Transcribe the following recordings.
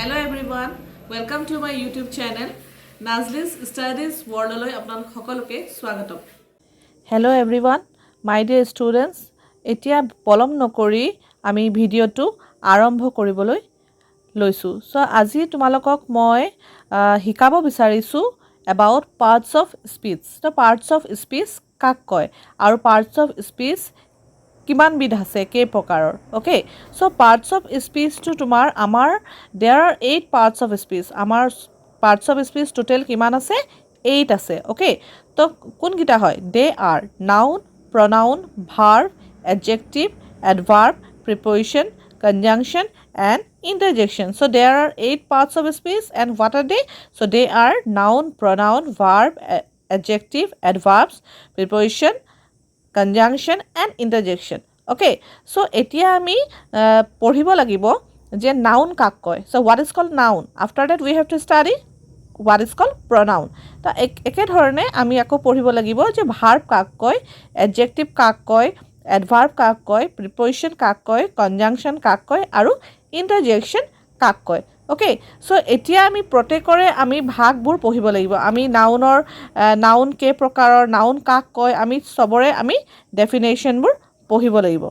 Hello everyone, welcome to my YouTube channel. Nazlis Studies World লৈ আপোনালোক সকলোকে স্বাগতম। Hello everyone, my dear students. এতিয়া পলম নকৰি আমি ভিডিঅটো আৰম্ভ কৰিবলৈ লৈছো। সো আজি তোমালোকক মই শিকাব বিচাৰিছো about parts of speech. So parts of speech কাক কয় আৰু parts of speech কিমান বিধ আছে কেই প্ৰকাৰৰ okay so parts of speech to তোমাৰ আমাৰ there are 8 parts of speech আমাৰ পাৰ্টস অফ স্পীচ টোটাল কিমান আছে 8 আছে ওকে তো কোন কিটা হয় they are noun pronoun verb adjective adverb preposition conjunction and interjection so there are 8 parts of speech and what are they so they are noun pronoun verb adjective adverbs preposition conjunction and interjection okay so etia ami পঢ়িব লাগিব যে noun কাক কয় so what is called noun after that we have to study what is called pronoun ta একে ধৰণে আমি আকৌ পঢ়িব লাগিব যে verb কাক কয় adjective কাক কয় adverb কাক কয় preposition কাক কয় conjunction কাক কয় আৰু interjection কাক কয় ওকে সো এতিয়া আমি প্ৰত্যেকৰে আমি ভাগবোৰ পঢ়িব লাগিব আমি নাউনৰ নাউন কে প্ৰকাৰৰ নাউন কাক কয় আমি সবৰে আমি ডেফিনেশনবোৰ পঢ়িব লাগিব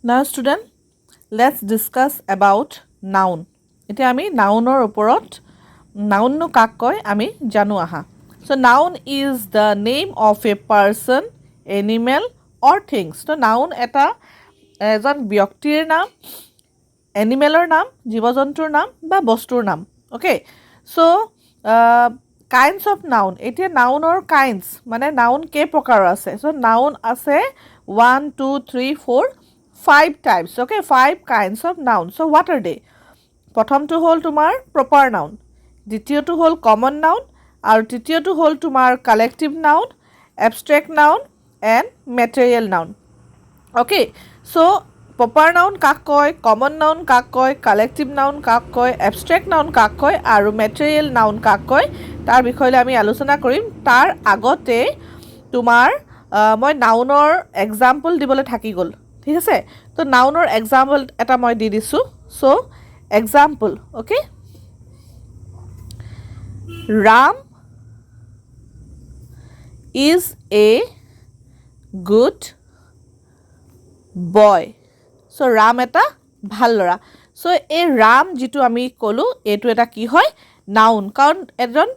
নাও student let's discuss about noun এতিয়া আমি নাউনৰ ওপৰত নাউন নো কাক কয় আমি জানো আহা so noun is the name of a person animal or things তো নাউন এটা এজন ব্যক্তিৰ নাম এনিমেলৰ নাম জীৱ-জন্তুৰ নাম বা বস্তুৰ নাম okay so kinds of noun এতিয়া নাউনৰ কাইন্ডস মানে নাউন কে প্ৰকাৰৰ আছে সো নাউন আছে 1 2 3 4 5 types okay 5 kinds of noun so what are they প্ৰথমটো হ'ল তোমাৰ প্ৰপাৰ নাউন দ্বিতীয়টো হ'ল কমন নাউন আৰু তৃতীয়টো হ'ল তোমাৰ collective noun abstract noun and material noun okay so proper noun কাক কয় common noun কাক কয় collective noun কাক কয় abstract noun কাক কয় আৰু material noun কাক কয় তাৰ বিষয়লৈ আমি আলোচনা কৰিম তাৰ আগতে তোমাৰ মই নাউনৰ এক্সাম্পল দিবলৈ থাকি গল ঠিক আছে তো নাউনৰ এক্সাম্পল এটা মই দি দিছো so example okay Ram is a good boy so Ram এটা ভাল লৰা সো এই রাম যেটো আমি কলো এটো এটা কি হয় নাউন কারণ এজন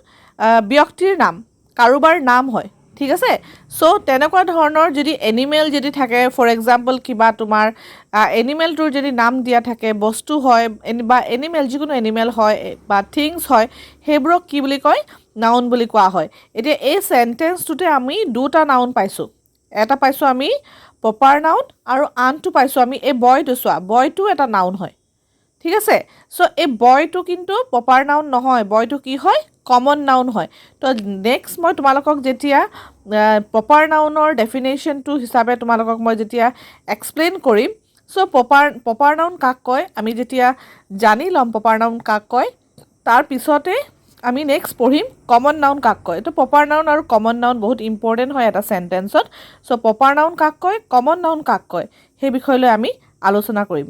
ব্যক্তিৰ নাম কাৰোবাৰ নাম হয় ঠিক আছে সো তেনেকুৱা ধৰণৰ যদি এনিমেল যদি থাকে ফৰ এক্সাম্পল কিবা তোমাৰ এনিমেলটোৰ যদি নাম দিয়া থাকে বস্তু হয় বা এনিমেল যিকোনো এনিমেল হয় বা থিংস হয় হেব্ৰক কি বুলি কয় নাউন বুলি কোৱা হয় এতিয়া এই সেন্টেন্সটোতে আমি দুটা নাউন পাইছো এটা পাইছো আমি প্ৰপাৰ নাউন আৰু আনটো পাইছো আমি এই বয়টো সোৱা বয়টো এটা নাউন হয় ঠিক আছে সো এই বয়টো কিন্তু প্ৰপাৰ নাউন নহয় বয়টো কি হয় কমন নাউন হয় তো নেক্সট মই তোমালোকক যেতিয়া প্ৰপাৰ নাউনৰ ডেফিনেশনটো হিচাপে তোমালোকক মই যেতিয়া এক্সপ্লেইন কৰিম সো প্ৰপাৰ নাউন কাক কয় আমি যেতিয়া জানি লম প্ৰপাৰ নাউন কাক কয় তাৰ পিছতে আমি নেক্সট পঢ়িম কমন নাউন কাক কয় তো প্ৰপাৰ নাউন আৰু কমন নাউন বহুত ইম্পৰ্টেন্ট হয় এটা সেন্টেন্সত সো প্ৰপাৰ নাউন কাক কয় কমন নাউন কাক কয় সেই বিষয়লৈ আমি আলোচনা কৰিম